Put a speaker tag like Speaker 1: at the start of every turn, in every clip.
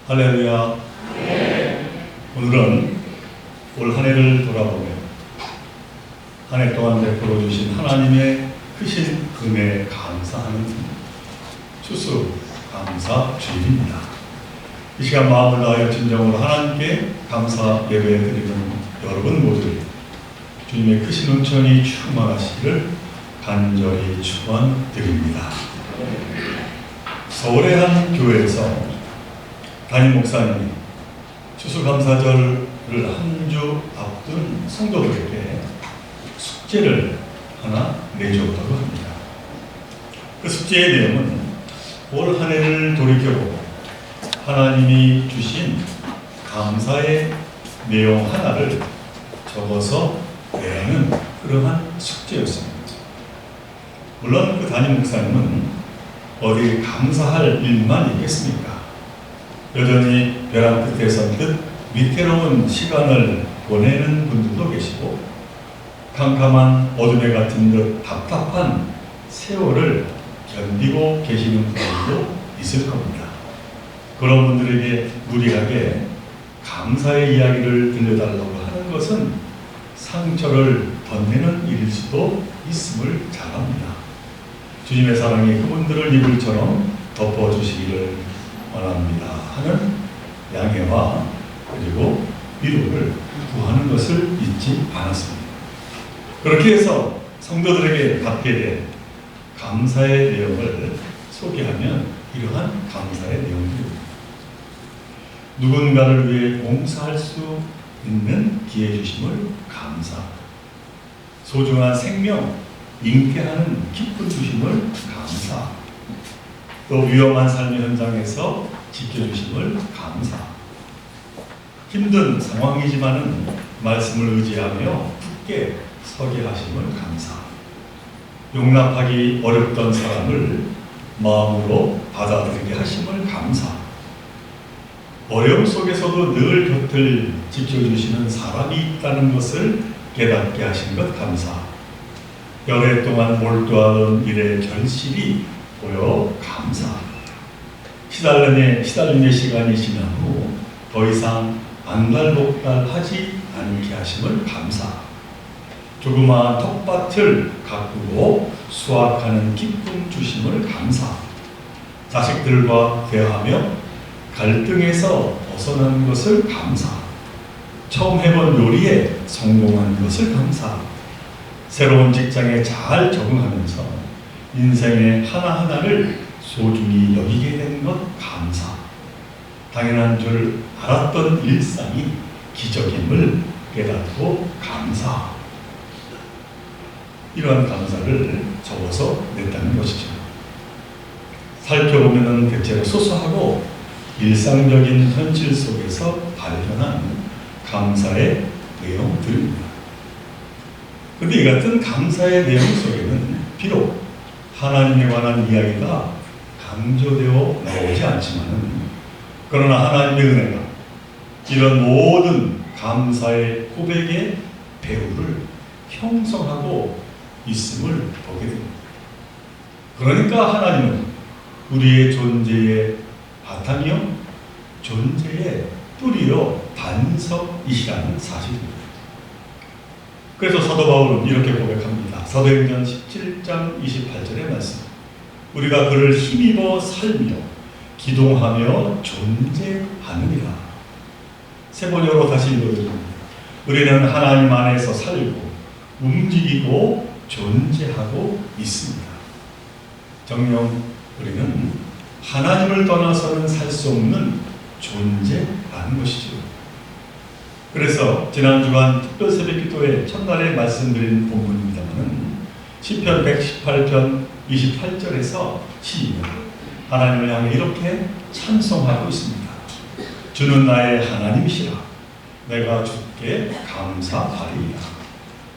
Speaker 1: 할렐루야. 오늘은 올 한 해를 돌아보며 한 해 동안 베풀어 주신 하나님의 크신 은혜에 감사하는 추수감사 주일입니다. 이 시간 마음을 다하여 진정으로 하나님께 감사 예배 드리는 여러분 모두 주님의 크신 은총이 충만하시기를 간절히 축원드립니다. 서울의 한 교회에서 담임 목사님이 추수감사절을 한 주 앞둔 성도들에게 숙제를 하나 내주었다고 합니다. 그 숙제의 내용은 올 한 해를 돌이켜보고 하나님이 주신 감사의 내용 하나를 적어서 내는 그러한 숙제였습니다. 물론 그 담임 목사님은 어디 감사할 일만 있겠습니까? 여전히 벼랑 끝에 선듯 위태로운 시간을 보내는 분들도 계시고 캄캄한 어둠에 같은 듯 답답한 세월을 견디고 계시는 분들도 있을 겁니다. 그런 분들에게 무리하게 감사의 이야기를 들려달라고 하는 것은 상처를 덧내는 일일 수도 있음을 잘 압니다. 주님의 사랑이 그분들을 이불처럼 덮어주시기를 원합니다 하는 양해와 그리고 위로를 구하는 것을 잊지 않았습니다. 그렇게 해서 성도들에게 받게 된 감사의 내용을 소개하면 이러한 감사의 내용들입니다. 누군가를 위해 봉사할 수 있는 기회 주심을 감사, 소중한 생명 잉태하는 기쁜 주심을 감사, 또 위험한 삶의 현장에서 지켜주심을 감사, 힘든 상황이지만은 말씀을 의지하며 굳게 서게 하심을 감사, 용납하기 어렵던 사람을 마음으로 받아들이게 하심을 감사, 어려움 속에서도 늘 곁을 지켜주시는 사람이 있다는 것을 깨닫게 하신 것 감사, 열해 동안 몰두하던 일의 결실이 보여 감사, 시달림의 시간이 지난 후 더 이상 안달복달하지 않게 하심을 감사, 조그마한 텃밭을 가꾸고 수확하는 기쁨 주심을 감사, 자식들과 대화하며 갈등에서 벗어난 것을 감사, 처음 해본 요리에 성공한 것을 감사, 새로운 직장에 잘 적응하면서 인생의 하나하나를 소중히 여기게 된 것 감사, 당연한 줄 알았던 일상이 기적임을 깨닫고 감사, 이러한 감사를 적어서 냈다는 것이죠. 살펴보면 대체로 소소하고 일상적인 현실 속에서 발견한 감사의 내용들입니다. 그런데 이 같은 감사의 내용 속에는 비록 하나님에 관한 이야기가 강조되어 나오지 않지만, 그러나 하나님의 은혜가 이런 모든 감사의 고백의 배후를 형성하고 있음을 보게 됩니다. 그러니까 하나님은 우리의 존재의 바탕이요 존재의 뿌리요 반석이시라는 사실입니다. 그래서 사도 바울은 이렇게 고백합니다. 사도행전 17장 28절의 말씀, 우리가 그를 힘입어 살며 기동하며 존재하느니라. 세 번역으로 다시 읽어드립니다. 우리는 하나님 안에서 살고 움직이고 존재하고 있습니다. 정녕 우리는 하나님을 떠나서는 살 수 없는 존재라는 것이죠. 그래서 지난 주간 특별 새벽 기도의 첫날에 말씀드린 본문입니다만, 시편 118편 28절에서 시인은 하나님을 향해 이렇게 찬송하고 있습니다. 주는 나의 하나님이시라. 내가 주께 감사하리이다.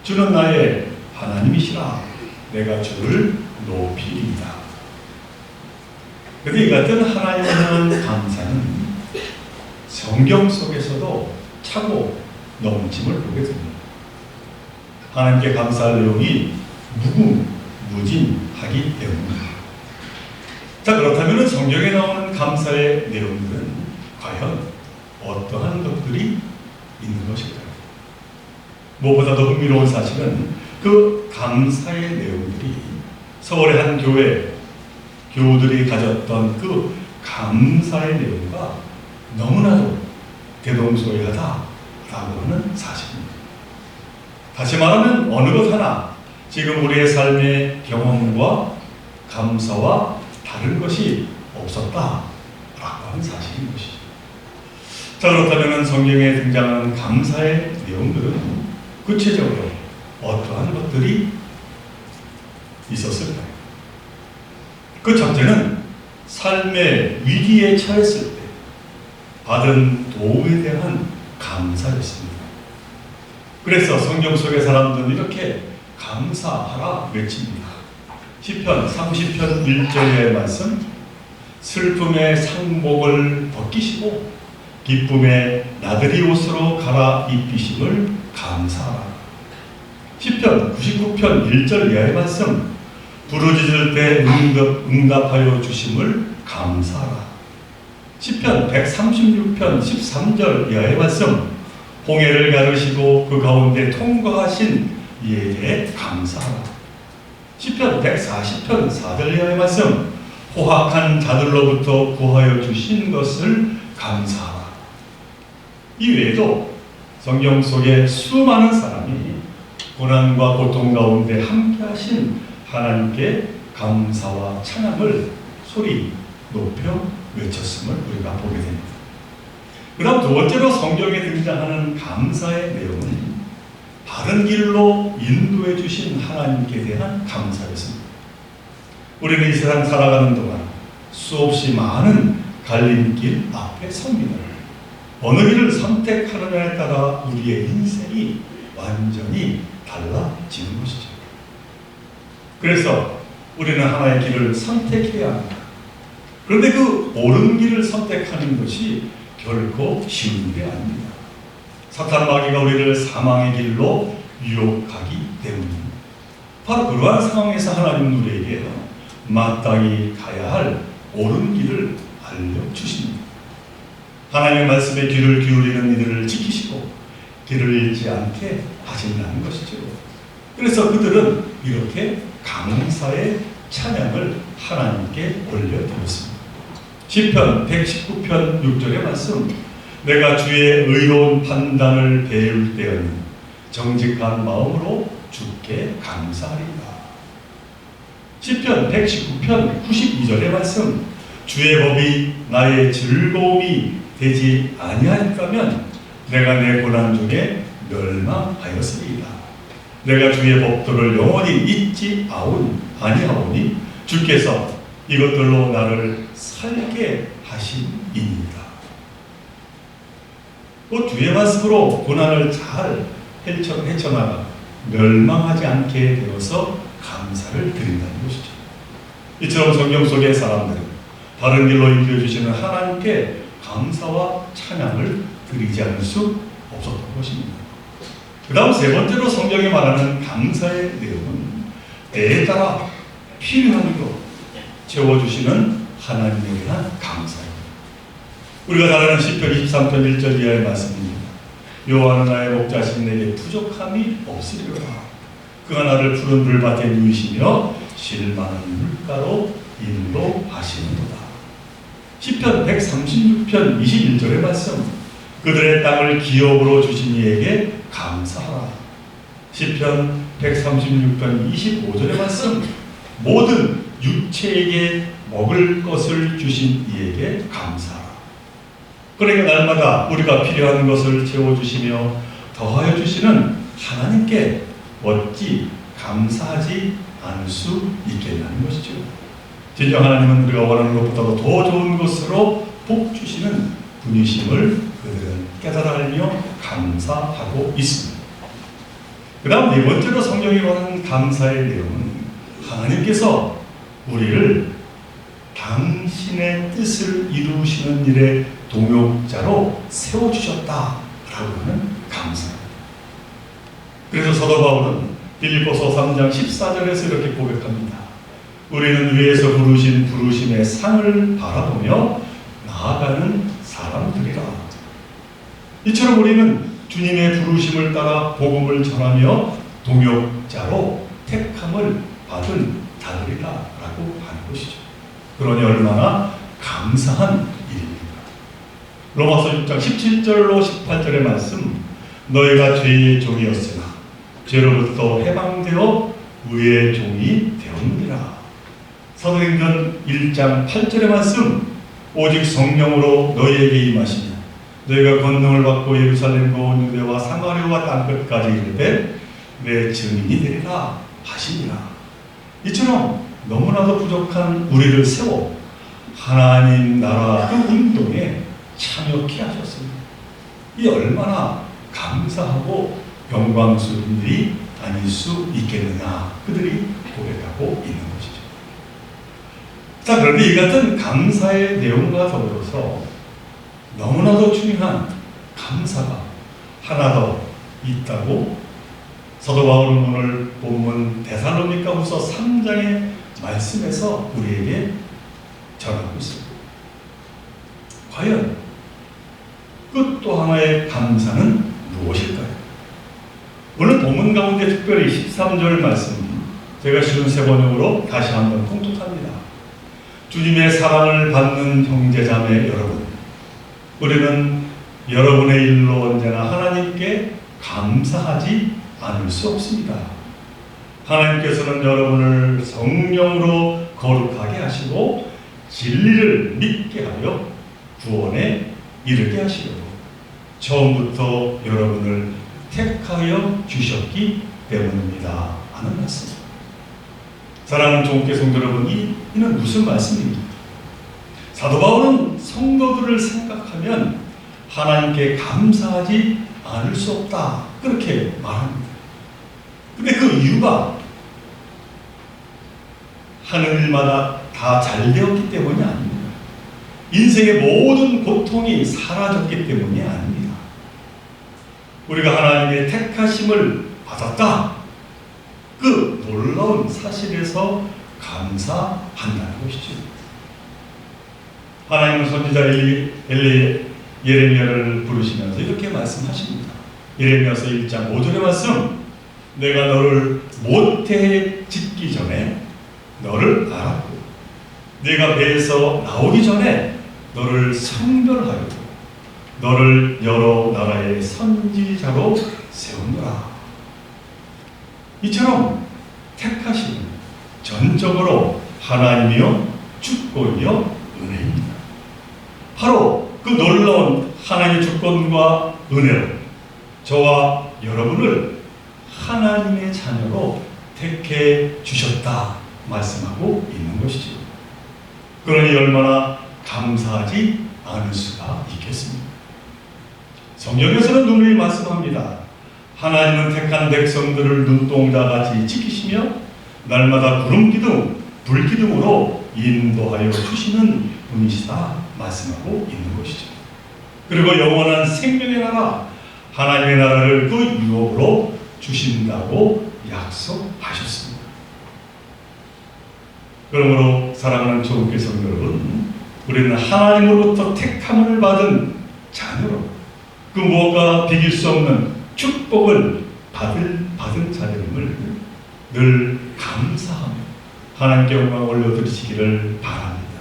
Speaker 1: 주는 나의 하나님이시라. 내가 주를 높이리이다. 그런데 이 같은 하나님에 대한 감사는 성경 속에서도 차고 넘침을 보게 됩니다. 하나님께 감사할 내용이 무궁무진하기 때문입니다. 자, 그렇다면 성경에 나오는 감사의 내용들은 과연 어떠한 것들이 있는 것일까요? 무엇보다도 흥미로운 사실은 그 감사의 내용들이 서울의 한 교회 교우들이 가졌던 그 감사의 내용과 너무나도 대동소이하다라고 하는 사실입니다. 다시 말하면 어느 것 하나 지금 우리의 삶의 경험과 감사와 다른 것이 없었다라고 하는 사실인 것이죠. 자, 그렇다면 성경에 등장하는 감사의 내용들은 구체적으로 어떠한 것들이 있었을까요? 그 첫째는 삶의 위기에 처했을 때 받은 도움에 대한 감사였습니다. 그래서 성경 속의 사람들은 이렇게 감사하라 외칩니다. 시편 30편 1절의 말씀, 슬픔의 상복을 벗기시고 기쁨의 나들이 옷으로 갈아입히심을 감사하라. 시편 99편 1절 이하의 말씀, 부르짖을 때 응답하여 주심을 감사하라. 시편 136편 13절 이하의 말씀, 홍해를 가르시고 그 가운데 통과하신 이에게 감사하라. 시편 140편 4절 이하의 말씀, 포악한 자들로부터 구하여 주신 것을 감사하라. 이 외에도 성경 속에 수많은 사람이 고난과 고통 가운데 함께 하신 하나님께 감사와 찬양을 소리 높여 외쳤음을 우리가 보게 됩니다. 그 다음 두 번째로 성경에 등장하는 감사의 내용은 바른 길로 인도해 주신 하나님께 대한 감사였습니다. 우리는 이 세상 살아가는 동안 수없이 많은 갈림길 앞에 섭니다. 어느 길을 선택하느냐에 따라 우리의 인생이 완전히 달라지는 것이죠. 그래서 우리는 하나의 길을 선택해야 합니다. 그런데 그 옳은 길을 선택하는 것이 결코 쉬운 일이 아닙니다. 사탄 마귀가 우리를 사망의 길로 유혹하기 때문입니다. 바로 그러한 상황에서 하나님은 우리에게 마땅히 가야 할 옳은 길을 알려주십니다. 하나님의 말씀에 귀를 기울이는 이들을 지키시고 길을 잃지 않게 하신다는 것이죠. 그래서 그들은 이렇게 감사의 찬양을 하나님께 올려드렸습니다. 시편 119편 6절의 말씀, 내가 주의 의로운 판단을 배울 때에는 정직한 마음으로 주께 감사하리이다. 시편 119편 92절의 말씀, 주의 법이 나의 즐거움이 되지 아니하니까면 내가 내 고난 중에 멸망하였으리이다. 내가 주의 법도를 영원히 잊지 아니하오니 주께서 이것들로 나를 살게 하심이니이다. 또 주의 말씀으로 고난을 잘 헤쳐나가 멸망하지 않게 되어서 감사를 드린다는 것이죠. 이처럼 성경 속의 사람들은 바른 길로 인도해주시는 하나님께 감사와 찬양을 드리지 않을 수 없었던 것입니다. 그 다음 세 번째로 성경이 말하는 감사의 내용은 때에 따라 필요한 것 채워주시는 하나님에 대한 감사입니다. 우리가 잘 아는 시편 23편 1절 이하의 말씀입니다. 여호와는 나의 목자신 내게 부족함이 없으리로다. 그가 나를 푸른 물밭에 누이시며 실만한 물가로 인도하시는도다. 시편 136편 21절의 말씀, 그들의 땅을 기업으로 주신 이에게 감사하라. 시편 136편 25절의 말씀, 모든 육체에게 먹을 것을 주신 이에게 감사하라. 그러니까 날마다 우리가 필요한 것을 채워주시며 더하여 주시는 하나님께 어찌 감사하지 않을 수 있겠냐는 것이죠. 진정 하나님은 우리가 원하는 것보다도 더 좋은 것으로 복 주시는 분이심을 그들은 깨달아 알며 감사하고 있습니다. 그 다음 네 번째로 성경이 말하는 감사의 내용은 하나님께서 우리를 당신의 뜻을 이루시는 일에 동역자로 세워주셨다라고 하는 감사입니다. 그래서 사도 바울은 빌립보서 3장 14절에서 이렇게 고백합니다. 우리는 위에서 부르신 부르심의 상을 바라보며 나아가는 사람들이라. 이처럼 우리는 주님의 부르심을 따라 복음을 전하며 동역자로 택함을 받은 자들이다 라고 하는 것이죠. 그러니 얼마나 감사한 일입니까? 로마서 6장 17절로 18절의 말씀, 너희가 죄의 종이었으나 죄로부터 해방되어 의의 종이 되었느니라. 사도행전 1장 8절의 말씀, 오직 성령으로 너희에게 임하시면 너희가 권능을 받고 예루살렘과 온 유대와 사마리아와 땅끝까지 이르되 내 증인이 되리라 하시니라. 이처럼 너무나도 부족한 우리를 세워 하나님 나라 그 운동에 참여케 하셨습니다. 이 얼마나 감사하고 영광스러운 일이 아닐 수 있겠느냐, 그들이 고백하고 있는 것이죠. 자, 그런데 이 같은 감사의 내용과 더불어서 너무나도 중요한 감사가 하나 더 있다고 사도 바울은 오늘 본문 데살로니가후서 3장의 말씀에서 우리에게 전하고 있습니다. 과연 그 또 하나의 감사는 무엇일까요? 오늘 본문 가운데 특별히 13절 말씀, 제가 쉬운 세 번역으로 다시 한번 통독합니다. 주님의 사랑을 받는 형제자매 여러분, 우리는 여러분의 일로 언제나 하나님께 감사하지 않을 수 없습니다. 하나님께서는 여러분을 성령으로 거룩하게 하시고 진리를 믿게 하여 구원에 이르게 하시려고 처음부터 여러분을 택하여 주셨기 때문입니다 하는 말씀. 사랑하는 종교 성도 여러분, 이는 무슨 말씀입니까? 사도 바울은 성도들을 생각하면 하나님께 감사하지 않을 수 없다, 그렇게 말합니다. 근데 그 이유가 하는 일마다 다 잘 되었기 때문이 아닙니다. 인생의 모든 고통이 사라졌기 때문이 아닙니다. 우리가 하나님의 택하심을 받았다, 그 놀라운 사실에서 감사한다는 것이죠. 하나님은 선지자 예레미야를 부르시면서 이렇게 말씀하십니다. 예레미야서 1장 5절의 말씀, 내가 너를 모태에 짓기 전에 너를 알았고 네가 배에서 나오기 전에 너를 성별하였고 너를 여러 나라의 선지자로 세우노라. 이처럼 택하심은 전적으로 하나님이요 주권이요 은혜입니다. 바로 그 놀라운 하나님의 주권과 은혜로 저와 여러분을 하나님의 자녀로 택해 주셨다 말씀하고 있는 것이죠. 그러니 얼마나 감사하지 않을 수가 있겠습니까? 성경에서는 누누이 말씀합니다. 하나님은 택한 백성들을 눈동자같이 지키시며 날마다 구름기둥, 불기둥으로 인도하여 주시는 분이시다 말씀하고 있는 것이죠. 그리고 영원한 생명의 나라, 하나님의 나라를 그 유업으로 주신다고 약속하셨습니다. 그러므로 사랑하는 조국교 성도 여러분, 우리는 하나님으로부터 택함을 받은 자녀로 그 무엇과 비길 수 없는 축복을 받은 자녀임을 늘 감사하며 하나님께 영광 올려드리시기를 바랍니다.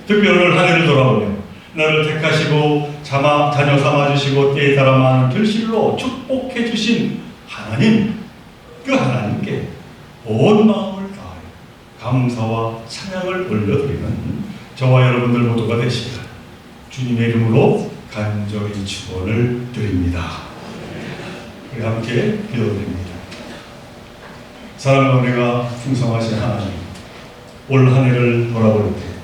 Speaker 1: 특별히 오늘 한 해를 돌아보며 나를 택하시고 자녀 삼아주시고 때에 따라 많은 결실로 축복해 주신 하나님, 그 하나님께 온 마음을 다하여 감사와 찬양을 올려드리는 저와 여러분들 모두가 되시기를 주님의 이름으로 간절히 축원을 드립니다. 우리 함께 기도드립니다. 사랑과 은혜가 풍성하신 하나님, 올 한 해를 돌아볼 때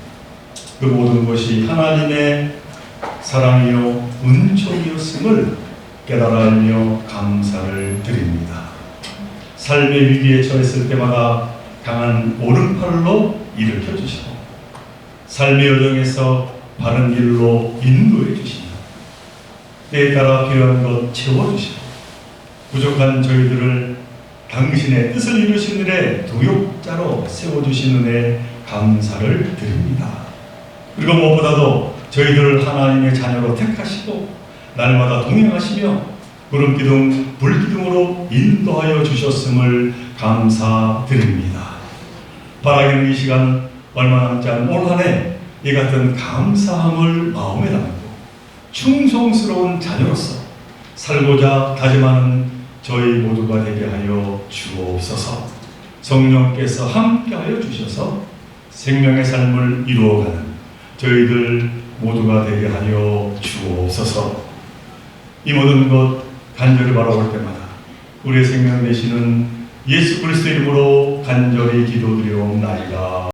Speaker 1: 그 모든 것이 하나님의 사랑이요 은총이었음을 깨달아 알며 감사를 드립니다. 삶의 위기에 처했을 때마다 강한 오른팔로 일으켜 주시고 삶의 여정에서 바른 길로 인도해 주시며 때에 따라 필요한 것 채워주시고 부족한 저희들을 당신의 뜻을 이루신 일에 동역자로 세워주신 은혜 감사를 드립니다. 그리고 무엇보다도 저희들을 하나님의 자녀로 택하시고 날마다 동행하시며 구름기둥, 불기둥으로 인도하여 주셨음을 감사드립니다. 바라기는 이 시간 얼마 남지 않은 올 한 해 이 같은 감사함을 마음에 담고 충성스러운 자녀로서 살고자 다짐하는 저희 모두가 되게 하여 주옵소서. 성령께서 함께하여 주셔서 생명의 삶을 이루어가는 저희들 모두가 되게 하여 주옵소서. 이 모든 것 간절히 바라볼 때마다 우리의 생명 되시는 예수 그리스도 이름으로 간절히 기도드리옵나이다.